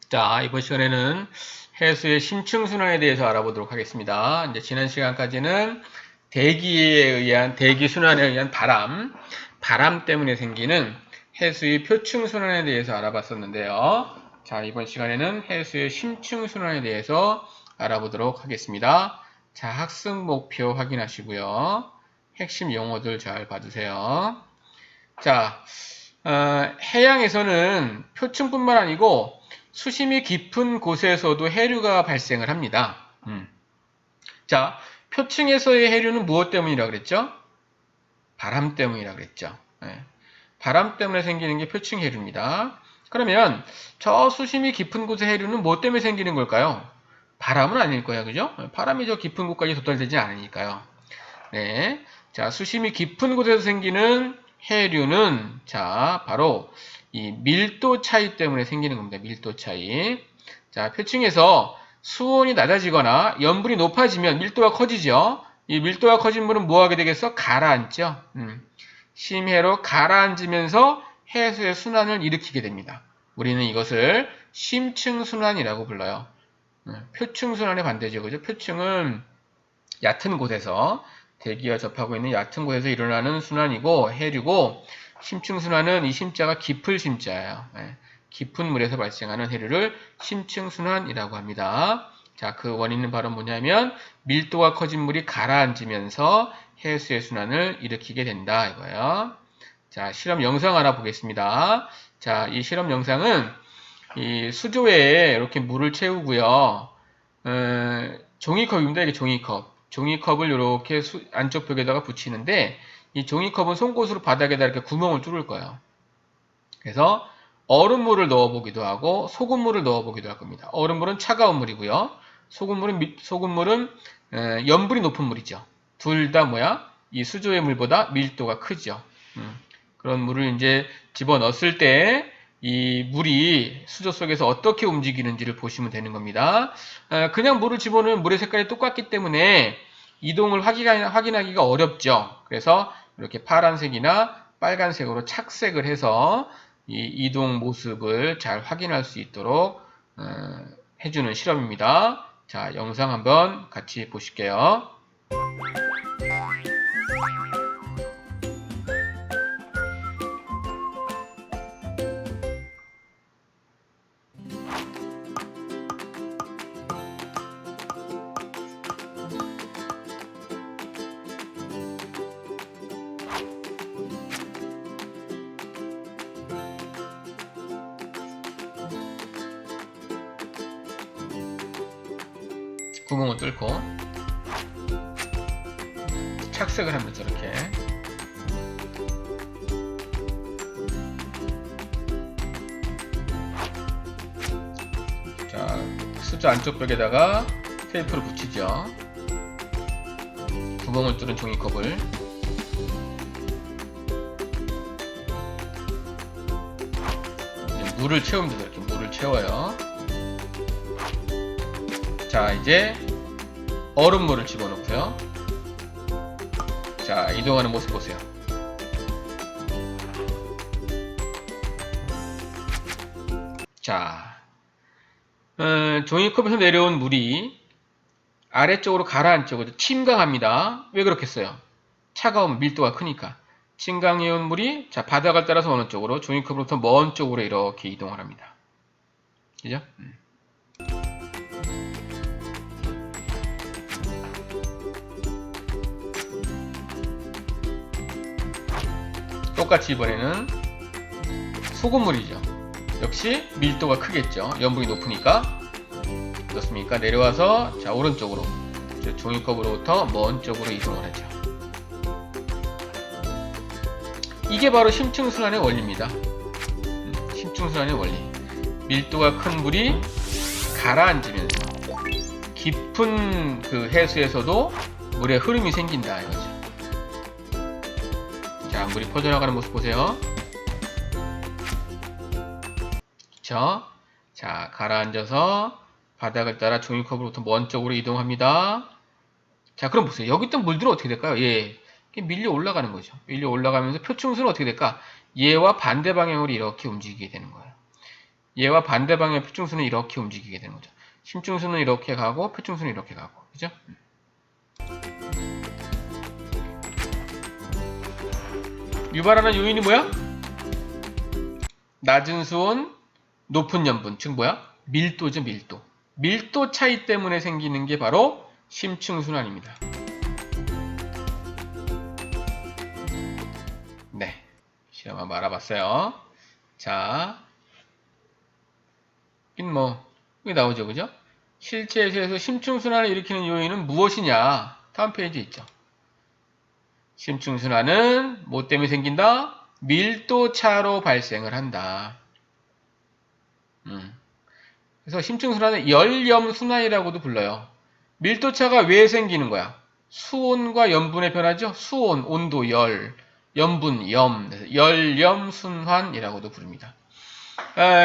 자, 이번 시간에는 해수의 심층순환에 대해서 알아보도록 하겠습니다. 이제 지난 시간까지는 대기 순환에 의한 바람 때문에 생기는 해수의 표층순환에 대해서 알아봤었는데요. 자, 이번 시간에는 해수의 심층순환에 대해서 알아보도록 하겠습니다. 자, 학습 목표 확인하시고요. 핵심 용어들 잘 봐주세요. 자, 해양에서는 표층뿐만 아니고 수심이 깊은 곳에서도 해류가 발생을 합니다. 자, 표층에서의 해류는 무엇 때문이라고 그랬죠? 바람 때문이라고 그랬죠. 네. 바람 때문에 생기는 게 표층 해류입니다. 그러면 저 수심이 깊은 곳의 해류는 무엇 때문에 생기는 걸까요? 바람은 아닐 거예요. 그죠? 바람이 저 깊은 곳까지 도달되지 않으니까요. 네. 자, 수심이 깊은 곳에서 생기는 해류는 자, 바로 이 밀도 차이 때문에 생기는 겁니다. 밀도 차이. 자, 표층에서 수온이 낮아지거나 염분이 높아지면 밀도가 커지죠. 이 밀도가 커진 물은 뭐 하게 되겠어? 가라앉죠. 심해로 가라앉으면서 해수의 순환을 일으키게 됩니다. 우리는 이것을 심층순환이라고 불러요. 표층순환의 반대죠. 그죠? 표층은 얕은 곳에서 대기와 접하고 있는 얕은 곳에서 일어나는 순환이고 해류고, 심층순환은 이 심자가 깊을 심자예요. 깊은 물에서 발생하는 해류를 심층순환이라고 합니다. 자, 그 원인은 바로 뭐냐면 밀도가 커진 물이 가라앉으면서 해수의 순환을 일으키게 된다 이거예요. 자, 실험 영상 하나 보겠습니다. 자, 이 실험 영상은 이 수조에 이렇게 물을 채우고요. 종이컵입니다. 이게 종이컵. 종이컵을 이렇게 안쪽 벽에다가 붙이는데, 이 종이컵은 송곳으로 바닥에다 이렇게 구멍을 뚫을 거예요. 그래서 얼음물을 넣어보기도 하고 소금물을 넣어보기도 할 겁니다. 얼음물은 차가운 물이고요. 소금물은 염분이 높은 물이죠. 둘 다 뭐야? 이 수조의 물보다 밀도가 크죠. 그런 물을 이제 집어넣었을 때 이 물이 수조 속에서 어떻게 움직이는지를 보시면 되는 겁니다. 그냥 물을 집어넣으면 물의 색깔이 똑같기 때문에 이동을 확인하기가 어렵죠. 그래서 이렇게 파란색이나 빨간색으로 착색을 해서 이 이동 모습을 잘 확인할 수 있도록 해주는 실험입니다. 자, 영상 한번 같이 보실게요. 구멍을 뚫고 착색을 하면서 이렇게 자, 수조 안쪽 벽에다가 테이프를 붙이죠. 구멍을 뚫은 종이컵을 물을 채우면 돼요. 이렇게 물을 채워요. 자, 이제 얼음물을 집어넣고요. 자, 이동하는 모습 보세요. 자, 종이컵에서 내려온 물이 아래쪽으로 가라앉죠. 침강합니다. 왜 그렇겠어요? 차가운 밀도가 크니까. 침강해온 물이 자, 바닥을 따라서 어느 쪽으로? 종이컵으로부터 먼 쪽으로 이렇게 이동을 합니다. 그죠? 똑같이 이번에는 소금물이죠. 역시 밀도가 크겠죠. 염분이 높으니까. 그렇습니까? 내려와서 자, 오른쪽으로 종이컵으로부터 먼 쪽으로 이동을 하죠. 이게 바로 심층순환의 원리입니다. 심층순환의 원리. 밀도가 큰 물이 가라앉으면서 깊은 그 해수에서도 물의 흐름이 생긴다 이거죠. 자, 물이 퍼져나가는 모습 보세요. 그쵸? 자, 가라앉아서 바닥을 따라 종이컵으로부터 먼 쪽으로 이동합니다. 자, 그럼 보세요. 여기 있던 물들은 어떻게 될까요? 예, 밀려 올라가는 거죠. 밀려 올라가면서 표층수는 어떻게 될까? 얘와 반대 방향으로 이렇게 움직이게 되는 거예요. 얘와 반대 방향의 표충수는 이렇게 움직이게 되는 거죠. 심층수는 이렇게 가고 표충수는 이렇게 가고. 그죠? 유발하는 요인이 뭐야? 낮은 수온, 높은 염분. 즉 뭐야? 밀도죠, 밀도. 밀도 차이 때문에 생기는 게 바로 심층순환입니다. 네. 실험 한번 알아봤어요. 자. 이게 나오죠, 그죠? 실체에서 심층순환을 일으키는 요인은 무엇이냐? 다음 페이지에 있죠. 심층순환은 뭐 때문에 생긴다? 밀도차로 발생을 한다. 그래서 심층순환은 열염순환이라고도 불러요. 밀도차가 왜 생기는 거야? 수온과 염분의 변화죠? 수온, 온도, 열, 염분, 염, 열염순환이라고도 부릅니다.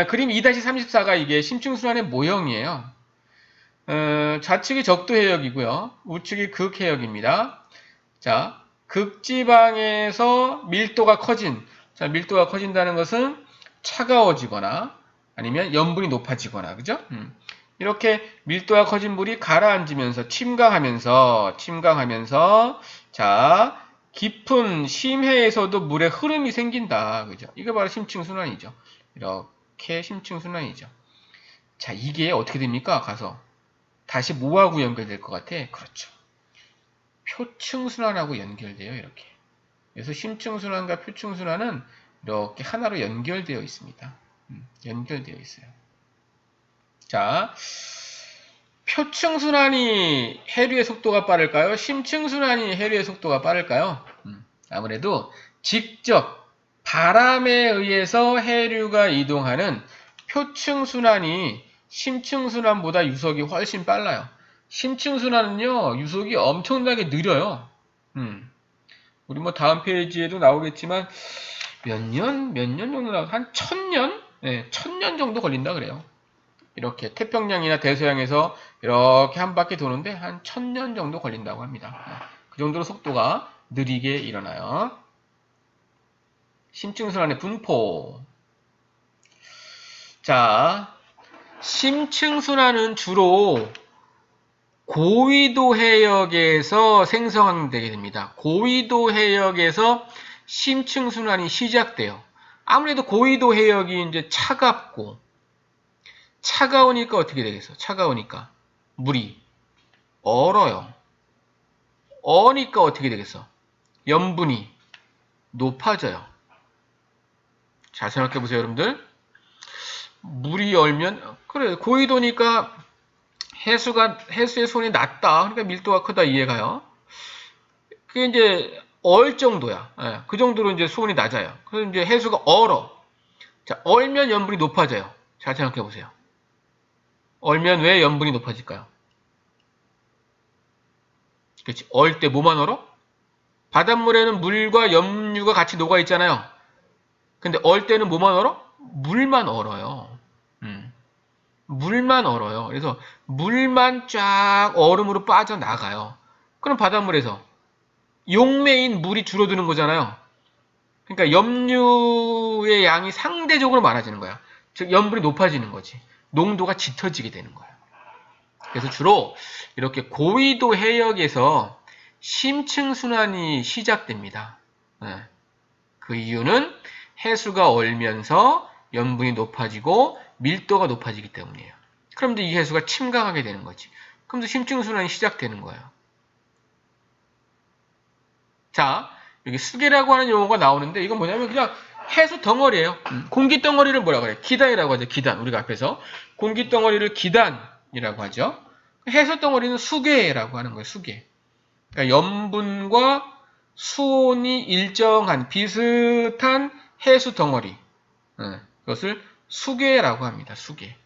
그림 2-34가 이게 심층순환의 모형이에요. 좌측이 적도해역이고요. 우측이 극해역입니다. 자, 극지방에서 밀도가 커진, 자, 밀도가 커진다는 것은 차가워지거나 아니면 염분이 높아지거나, 그죠? 이렇게 밀도가 커진 물이 가라앉으면서 침강하면서, 자, 깊은 심해에서도 물의 흐름이 생긴다. 그죠? 이게 바로 심층순환이죠. 이렇게 심층순환이죠. 자, 이게 어떻게 됩니까? 가서. 다시 뭐하고 연결될 것 같아? 그렇죠. 표층순환하고 연결돼요, 이렇게. 그래서 심층순환과 표층순환은 이렇게 하나로 연결되어 있습니다. 연결되어 있어요. 자, 표층순환이 해류의 속도가 빠를까요? 심층순환이 해류의 속도가 빠를까요? 아무래도 직접 바람에 의해서 해류가 이동하는 표층순환이 심층순환보다 유속이 훨씬 빨라요. 심층순환은요, 유속이 엄청나게 느려요. 우리 뭐 다음 페이지에도 나오겠지만, 몇 년 정도 한 1000년? 네, 1000년 정도 걸린다 그래요. 이렇게 태평양이나 대서양에서 이렇게 한 바퀴 도는데 한 1000년 정도 걸린다고 합니다. 그 정도로 속도가 느리게 일어나요. 심층순환의 분포. 자, 심층순환은 주로 고위도 해역에서 생성되게 됩니다. 고위도 해역에서 심층순환이 시작돼요. 아무래도 고위도 해역이 이제 차가우니까 어떻게 되겠어? 차가우니까 물이 얼어요. 어니까 어떻게 되겠어? 염분이 높아져요. 잘 생각해 보세요, 여러분들. 물이 얼면 그래 고위도니까 해수의 수온이 낮다. 그러니까 밀도가 크다 이해가요. 그게 이제 얼 정도야. 예, 그 정도로 이제 수온이 낮아요. 그래서 이제 해수가 얼어. 자, 얼면 염분이 높아져요. 잘 생각해 보세요. 얼면 왜 염분이 높아질까요? 그렇지. 얼 때 뭐만 얼어? 바닷물에는 물과 염류가 같이 녹아 있잖아요. 근데 얼 때는 뭐만 얼어? 물만 얼어요. 물만 얼어요. 그래서 물만 쫙 얼음으로 빠져나가요. 그럼 바닷물에서 용매인 물이 줄어드는 거잖아요. 그러니까 염류의 양이 상대적으로 많아지는 거야. 즉 염분이 높아지는 거지. 농도가 짙어지게 되는 거야. 그래서 주로 이렇게 고위도 해역에서 심층순환이 시작됩니다. 그 이유는 해수가 얼면서 염분이 높아지고 밀도가 높아지기 때문이에요. 그럼 이제 이 해수가 침강하게 되는 거지. 그럼 심층순환이 시작되는 거예요. 자, 여기 수계라고 하는 용어가 나오는데 이건 뭐냐면 그냥 해수 덩어리예요. 공기 덩어리를 뭐라 그래? 기단이라고 하죠. 기단. 우리가 앞에서 공기 덩어리를 기단이라고 하죠. 해수 덩어리는 수계라고 하는 거예요. 수계. 그러니까 염분과 수온이 일정한 비슷한 해수 덩어리. 그것을 수계라고 합니다. 수계.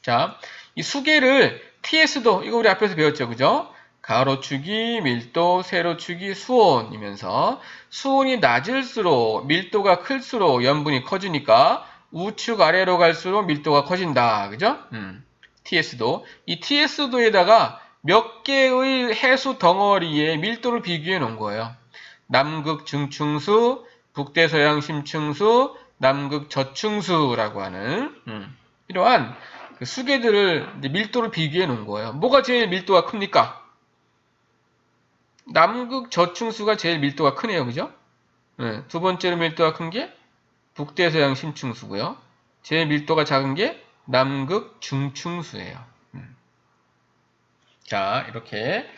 자, 이 수계를 TS도 이거 우리 앞에서 배웠죠. 그죠? 가로축이 밀도, 세로축이 수온이면서 수온이 낮을수록 밀도가 클수록 염분이 커지니까 우측 아래로 갈수록 밀도가 커진다. 그죠? TS도. 이 TS도에다가 몇 개의 해수 덩어리의 밀도를 비교해 놓은 거예요. 남극 중층수, 북대서양 심층수, 남극 저층수라고 하는 이러한 그 수계들을 이제 밀도를 비교해 놓은 거예요. 뭐가 제일 밀도가 큽니까? 남극 저층수가 제일 밀도가 크네요. 그죠? 네, 두 번째로 밀도가 큰 게 북대서양 심층수고요. 제일 밀도가 작은 게 남극 중층수예요. 자, 이렇게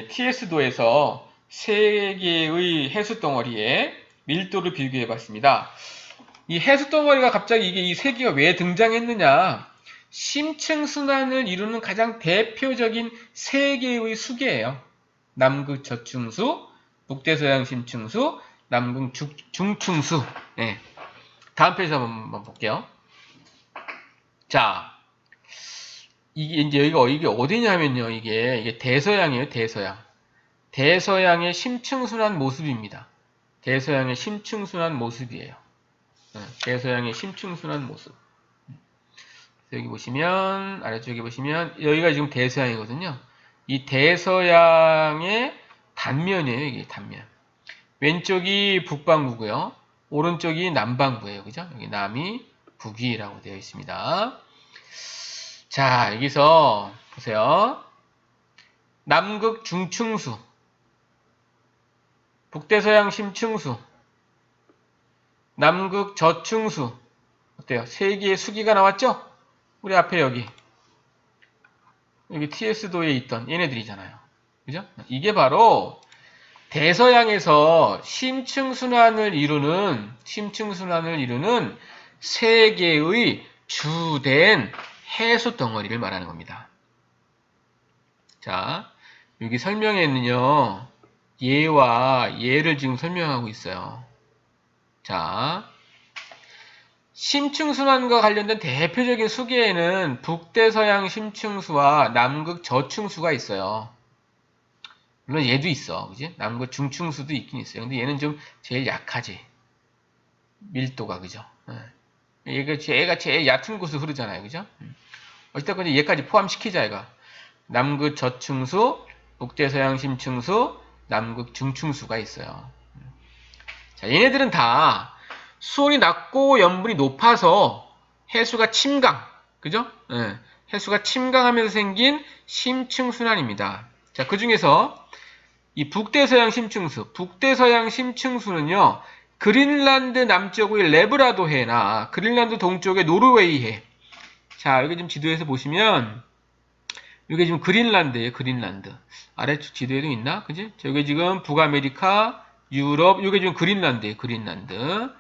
TS도에서 세 개의 해수 덩어리의 밀도를 비교해 봤습니다. 이 해수 덩어리가 갑자기 이게 이 세 개가 왜 등장했느냐? 심층순환을 이루는 가장 대표적인 세 개의 수계예요. 남극 저층수, 북대서양 심층수, 남극 중층수. 네. 다음 페이지 한번 볼게요. 자, 이게 어디냐면요. 이게 대서양이에요. 대서양. 대서양의 심층순환 모습입니다. 대서양의 심층순환 모습이에요. 대서양의 심층순환 모습. 여기 보시면, 아래쪽에 보시면, 여기가 지금 대서양이거든요. 이 대서양의 단면이에요. 이게 단면. 왼쪽이 북반구고요. 오른쪽이 남반구예요. 그죠? 여기 남이 북이라고 되어 있습니다. 자, 여기서 보세요. 남극 중층수, 북대서양 심층수, 남극 저층수. 어때요? 세 개의 수기가 나왔죠? 우리 앞에 여기 TS도에 있던 얘네들이잖아요. 그죠? 이게 바로 대서양에서 심층순환을 이루는 세 개의 주된 해수 덩어리를 말하는 겁니다. 자, 여기 설명에는요, 얘와 얘를 지금 설명하고 있어요. 자, 심층순환과 관련된 대표적인 수계에는 북대서양 심층수와 남극 저층수가 있어요. 물론 얘도 있어, 그지? 남극 중층수도 있긴 있어요. 근데 얘는 좀 제일 약하지. 밀도가, 그죠? 얘가 제일 얕은 곳을 흐르잖아요, 그죠? 어쨌든 얘까지 포함시키자, 얘가. 남극 저층수, 북대서양 심층수, 남극 중층수가 있어요. 자, 얘네들은 다 수온이 낮고 염분이 높아서 해수가 침강, 그죠? 해수가 침강하면서 생긴 심층순환입니다. 자, 그 중에서 이 북대서양 심층수는요, 그린란드 남쪽의 레브라도해나 그린란드 동쪽의 노르웨이해. 자, 여기 지금 지도에서 보시면 이게 지금 그린란드예요. 그린란드. 아래쪽 지도에도 있나? 그지? 저게 지금 북아메리카, 유럽, 이게 지금 그린란드예요. 그린란드.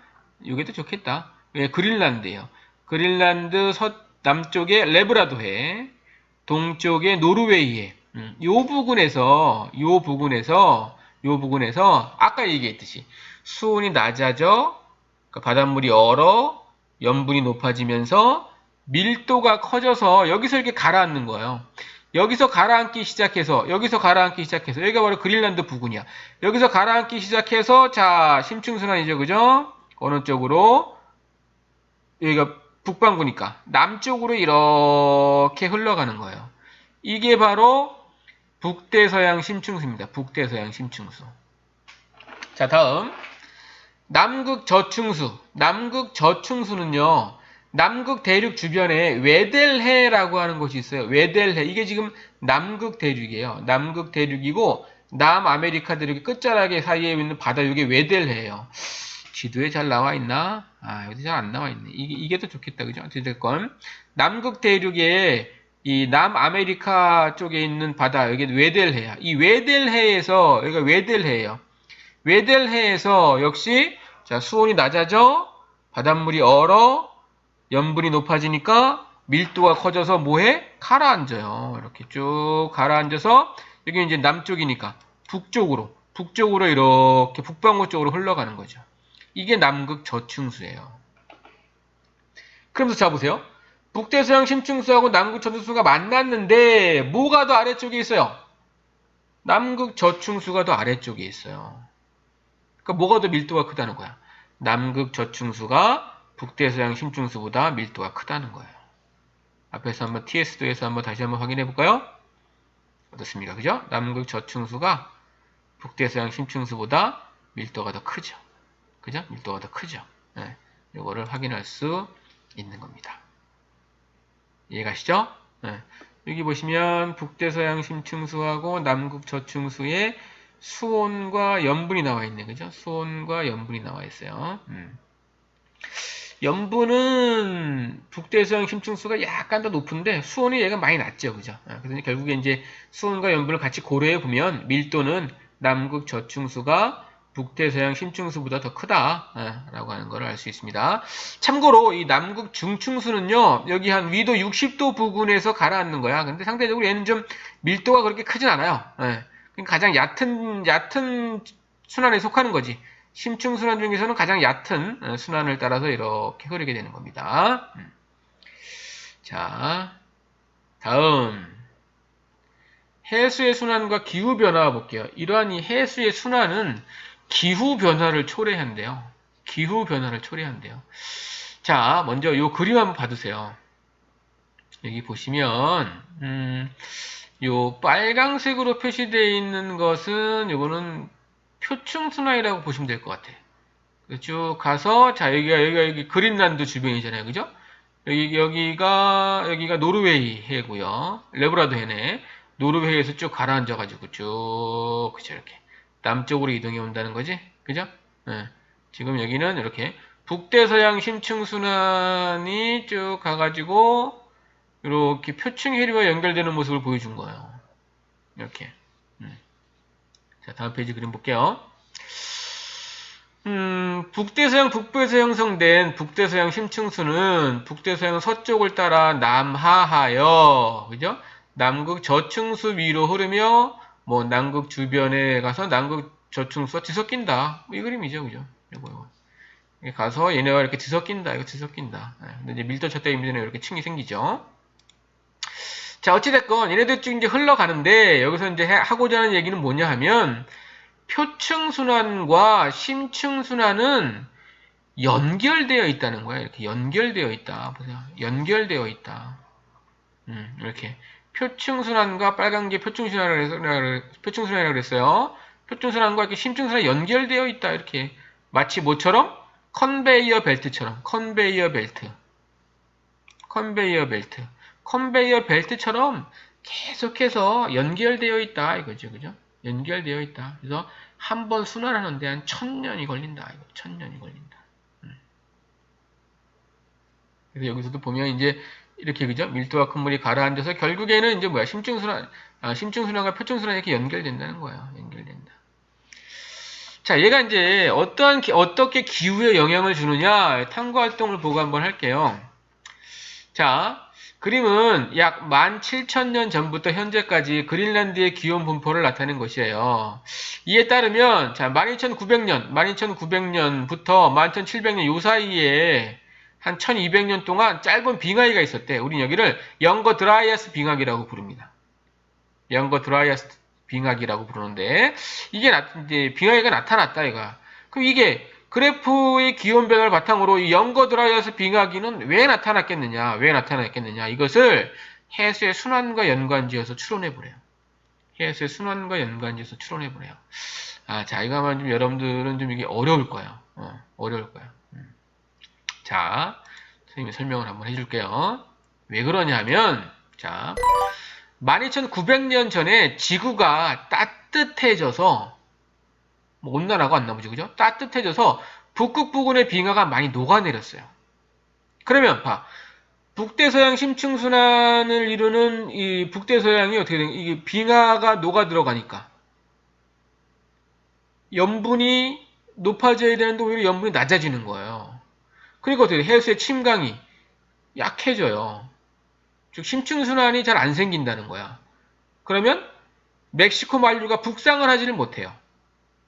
이게도 좋겠다. 예, 그린란드예요. 그린란드 남쪽에 레브라도해, 동쪽에 노르웨이해. 요 부근에서 아까 얘기했듯이 수온이 낮아져, 그러니까 바닷물이 얼어, 염분이 높아지면서 밀도가 커져서 여기서 이렇게 가라앉는 거예요. 여기서 가라앉기 시작해서 여기가 바로 그린란드 부근이야. 여기서 가라앉기 시작해서 자, 심층순환이죠. 그죠? 어느 쪽으로? 여기가 북반구니까 남쪽으로 이렇게 흘러가는 거예요. 이게 바로 북대서양 심층수입니다. 북대서양 심층수. 자, 다음 남극 저층수. 남극 저층수는요, 남극 대륙 주변에 웨델해라고 하는 곳이 있어요. 웨델해. 이게 지금 남극 대륙이에요. 남극 대륙이고 남아메리카 대륙의 끝자락에 사이에 있는 바다, 이게 웨델해예요. 지도에 잘 나와 있나? 여기 잘 안 나와 있네. 이게 더 좋겠다. 그죠? 어쨌든 남극 대륙에 이 남아메리카 쪽에 있는 바다, 여기 웨델해야. 이 웨델해에서, 여기가 웨델해예요. 웨델해에서 역시 자, 수온이 낮아져, 바닷물이 얼어, 염분이 높아지니까 밀도가 커져서 뭐해? 가라앉아요. 이렇게 쭉 가라앉아서 여기 이제 남쪽이니까 북쪽으로 이렇게 북반구 쪽으로 흘러가는 거죠. 이게 남극 저층수예요. 그러면서 자 보세요. 북대서양 심층수하고 남극 저층수가 만났는데 뭐가 더 아래쪽에 있어요? 남극 저층수가 더 아래쪽에 있어요. 그러니까 뭐가 더 밀도가 크다는 거야? 남극 저층수가 북대서양 심층수보다 밀도가 크다는 거예요. 앞에서 한번 TS도에서 한번 다시 한번 확인해 볼까요? 어떻습니까? 그죠? 남극 저층수가 북대서양 심층수보다 밀도가 더 크죠. 그죠? 밀도가 더 크죠. 네. 이거를 확인할 수 있는 겁니다. 이해가시죠? 네. 여기 보시면 북대서양 심층수하고 남극 저층수의 수온과 염분이 나와 있네. 그죠? 수온과 염분이 나와 있어요. 염분은 북대서양 심층수가 약간 더 높은데 수온이 얘가 많이 낮죠. 그죠? 그래서 결국에 이제 수온과 염분을 같이 고려해 보면 밀도는 남극 저층수가 북대서양 심층수보다 더 크다 라고 하는 걸 알 수 있습니다. 참고로 이 남극 중층수는요, 여기 한 위도 60도 부근에서 가라앉는 거야. 근데 상대적으로 얘는 좀 밀도가 그렇게 크진 않아요. 가장 얕은 순환에 속하는 거지. 심층순환 중에서는 가장 얕은 순환을 따라서 이렇게 흐르게 되는 겁니다. 자, 다음 해수의 순환과 기후변화 볼게요. 이러한 이 해수의 순환은 기후변화를 초래한대요. 기후변화를 초래한대요. 자, 먼저 이 그림 한번 봐주세요. 여기 보시면 요 빨강색으로 표시되어 있는 것은 요거는 표층순환이라고 보시면 될 것 같아. 쭉 가서 자 여기 그린란드 주변이잖아요, 그죠? 여기가 노르웨이 해고요. 레브라도 해네. 노르웨이에서 쭉 가라앉아가지고 쭉 그죠 이렇게 남쪽으로 이동해 온다는 거지, 그죠? 네. 지금 여기는 이렇게 북대서양 심층순환이 쭉 가가지고 이렇게 표층 해류와 연결되는 모습을 보여준 거예요. 이렇게. 자, 다음 페이지 그림 볼게요. 북대서양 북부에서 형성된 북대서양 심층수는 북대서양 서쪽을 따라 남하하여, 그죠? 남극 저층수 위로 흐르며, 뭐, 남극 주변에 가서 남극 저층수가 뒤섞인다. 이 그림이죠, 그죠? 이거. 가서 얘네가 이렇게 뒤섞인다. 이거 뒤섞인다. 근데 이제 밀도 쳤다 이미지는 이렇게 층이 생기죠. 자, 어찌됐건 얘네들 쭉 이제 흘러가는데, 여기서 이제 하고자 하는 얘기는 뭐냐 하면, 표층순환과 심층순환은 연결되어 있다는 거야. 이렇게 연결되어 있다. 보세요. 연결되어 있다. 이렇게. 표층순환과 빨간 게 표층순환이라고 그랬어요. 표층순환과 이렇게 심층순환이 연결되어 있다. 이렇게. 마치 뭐처럼? 컨베이어 벨트처럼. 컨베이어 벨트. 컨베이어 벨트. 컨베이어 벨트처럼 계속해서 연결되어 있다. 이거죠. 그죠? 연결되어 있다. 그래서 한 번 순환하는데 한 1000년이 걸린다. 이거 1000년이 걸린다. 그래서 여기서도 보면 이제 이렇게 그죠? 밀도가 큰 물이 가라앉아서 결국에는 이제 뭐야? 심층순환과 표층순환이 이렇게 연결된다는 거예요. 연결된다. 자, 얘가 이제 어떻게 기후에 영향을 주느냐? 탐구 활동을 보고 한번 할게요. 자, 그림은 약 17,000년 전부터 현재까지 그린란드의 기온 분포를 나타낸 것이에요. 이에 따르면 자 12,900년부터 11,700년 요 사이에 한 1,200년 동안 짧은 빙하기가 있었대. 우린 여기를 영거 드라이아스 빙하기라고 부릅니다. 영거 드라이아스 빙하기라고 부르는데 이게 이제 빙하기가 나타났다 얘가. 그럼 이게 그래프의 기온 변화를 바탕으로 이 영거 드라이아스 빙하기는 왜 나타났겠느냐? 이것을 해수의 순환과 연관지어서 추론해보래요. 해수의 순환과 연관지어서 추론해보래요. 자, 이거만 좀 여러분들은 좀 이게 어려울 거예요. 어려울 거예요. 자, 선생님이 설명을 한번 해줄게요. 왜 그러냐면, 자, 12,900년 전에 지구가 따뜻해져서 뭐 온난화가 안 나오죠, 그죠? 따뜻해져서 북극 부근의 빙하가 많이 녹아내렸어요. 그러면 봐, 북대서양 심층순환을 이루는 이 북대서양이 어떻게 된? 이게 빙하가 녹아 들어가니까 염분이 높아져야 되는데 오히려 염분이 낮아지는 거예요. 그리고 어떻게 돼? 해수의 침강이 약해져요. 즉 심층순환이 잘 안 생긴다는 거야. 그러면 멕시코 만류가 북상을 하지를 못해요.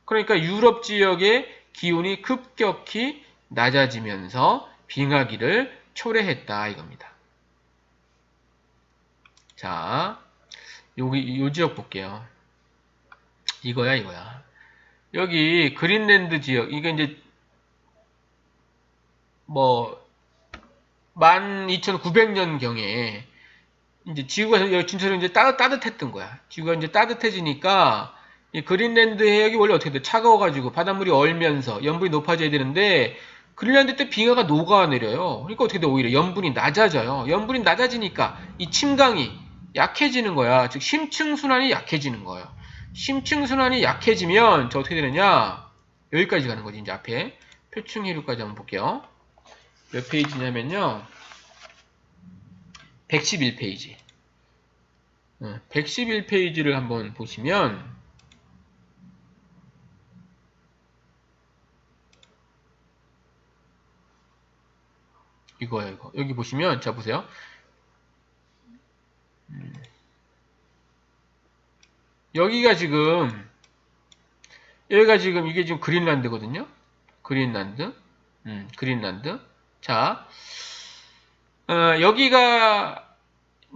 그러니까 유럽 지역의 기온이 급격히 낮아지면서 빙하기를 초래했다 이겁니다. 자, 요 지역 볼게요. 이거야. 여기 그린랜드 지역, 이게 이제 뭐 12,900년 경에 이제 지구가 진짜로 이제 따뜻했던 거야. 지구가 이제 따뜻해지니까 이 그린랜드 해역이 원래 어떻게 돼? 차가워가지고 바닷물이 얼면서 염분이 높아져야 되는데 그린란드 때 빙하가 녹아내려요. 그러니까 어떻게 돼? 오히려 염분이 낮아져요. 염분이 낮아지니까 이 침강이 약해지는 거야. 즉 심층순환이 약해지는 거예요. 심층순환이 약해지면 저 어떻게 되느냐? 여기까지 가는 거지. 이제 앞에 표층 해류까지 한번 볼게요. 몇 페이지냐면요. 111페이지. 111페이지를 한번 보시면 이거예요. 이거. 여기 보시면 자 보세요. 여기가 지금 이게 지금 그린란드거든요. 그린란드. 그린란드. 자, 여기가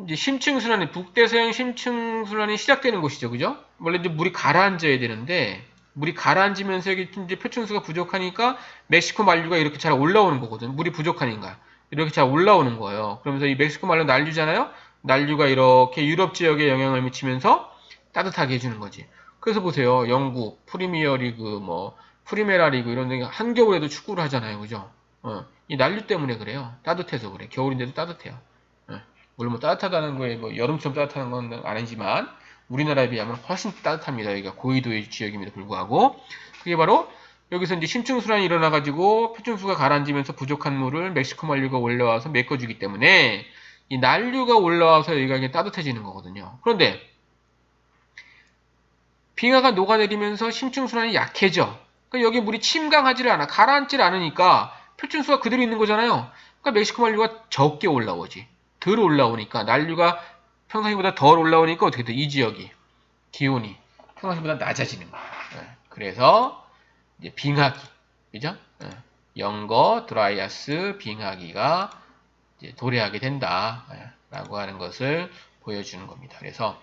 이제 심층순환이 북대서양 심층순환이 시작되는 곳이죠. 그죠? 원래 이제 물이 가라앉아야 되는데 물이 가라앉으면서 여기 이제 표층수가 부족하니까 멕시코 만류가 이렇게 잘 올라오는 거거든. 물이 부족하니까. 이렇게 잘 올라오는 거예요. 그러면서 이 멕시코 만류 난류잖아요. 난류가 이렇게 유럽 지역에 영향을 미치면서 따뜻하게 해주는 거지. 그래서 보세요. 영국, 프리미어리그, 뭐, 프리메라리그 이런 데 한겨울에도 축구를 하잖아요. 그죠? 이 난류 때문에 그래요. 따뜻해서 그래. 겨울인데도 따뜻해요. 물론 뭐 따뜻하다는 거에 뭐 여름처럼 따뜻한 건 아니지만 우리나라에 비하면 훨씬 따뜻합니다. 여기가 고緯도의 지역임에도 불구하고 그게 바로 여기서 이제 심층순환이 일어나가지고 표층수가 가라앉으면서 부족한 물을 멕시코 만류가 올라와서 메꿔주기 때문에 이 난류가 올라와서 여기가 이게 따뜻해지는 거거든요. 그런데 빙하가 녹아내리면서 심층순환이 약해져. 그러니까 여기 물이 침강하지를 않아. 가라앉지를 않으니까 표층수가 그대로 있는 거잖아요. 그러니까 멕시코 만류가 적게 올라오지. 덜 올라오니까 난류가 평상시보다 덜 올라오니까 어떻게 돼? 이 지역이 기온이 평상시보다 낮아지는 거예요. 그래서 이제 빙하기, 그죠? 영거 드라이아스 빙하기가 이제 도래하게 된다라고 하는 것을 보여주는 겁니다. 그래서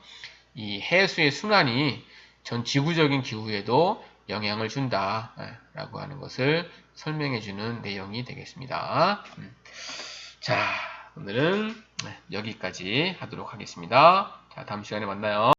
이 해수의 순환이 전 지구적인 기후에도 영향을 준다라고 하는 것을 설명해주는 내용이 되겠습니다. 자, 오늘은 여기까지 하도록 하겠습니다. 자, 다음 시간에 만나요.